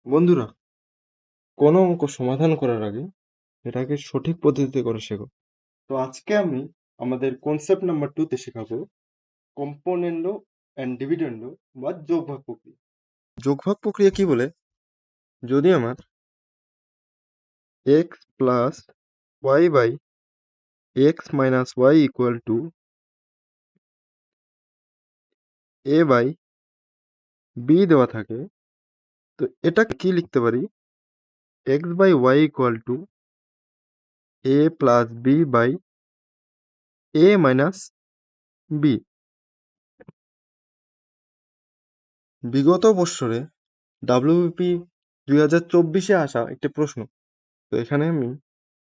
বন্ধুরা, কোনো অঙ্ক সমাধান করার আগে এটাকে সঠিক পদ্ধতিতে করে শেখো। তো আজকে আমি আমাদের কনসেপ্ট নাম্বার 2 তে শেখাবো কম্পোনেন্ডো অ্যান্ড ডিভিডেন্ডো বা যোগভাগ প্রক্রিয়া। যোগভাগ প্রক্রিয়া কি বলে? যদি আমার x plus y by x minus y equal to a by b দেওয়া থাকে, তো এটা কি লিখতে পারি? X by y equal to a plus b by a minus b. বিগত বৎসরে ডাব্লিউবিপি 2024-এ আসা একটি প্রশ্ন। তো এখানে আমি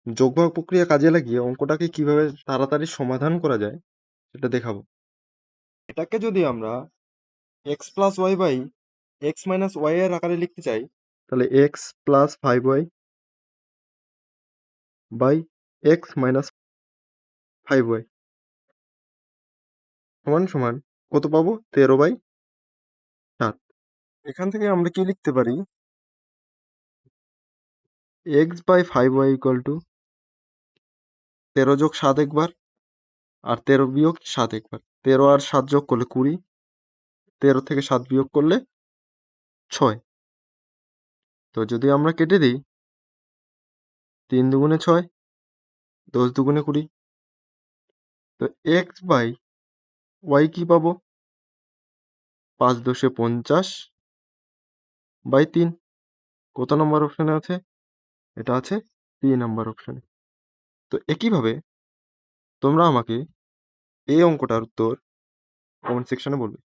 যোগভাগ প্রক্রিয়া কাজে লাগিয়ে অঙ্কটাকে কিভাবে তাড়াতাড়ি সমাধান করা যায় সেটা দেখাবো। এটাকে যদি আমরা x plus y by x minus y এর আকারে লিখতে চাই, তাহলে x plus 5y by x minus 5y সমান সমান কত পাবো? 13/7। এখান থেকে আমরা কি লিখতে পারি? X by 5y equal to 13 যোগ 7 একবার, আর 13 বিয়োগ 7 একবার। 13 আর 7 যোগ করলে 20, 13 থেকে 7 বিয়োগ করলে 6। তো যদি আমরা কেটে দিই, 3 দুগুণে 6, 10 দুগুণে 20। তো এক্স বাই ওয়াই কি পাবো? 5 10 50 বাই 3। কত নম্বর অপশানে আছে? এটা আছে 3 নম্বর অপশানে। তো একইভাবে তোমরা আমাকে এই অঙ্কটার উত্তর কমেন্ট সেকশনে বলবে।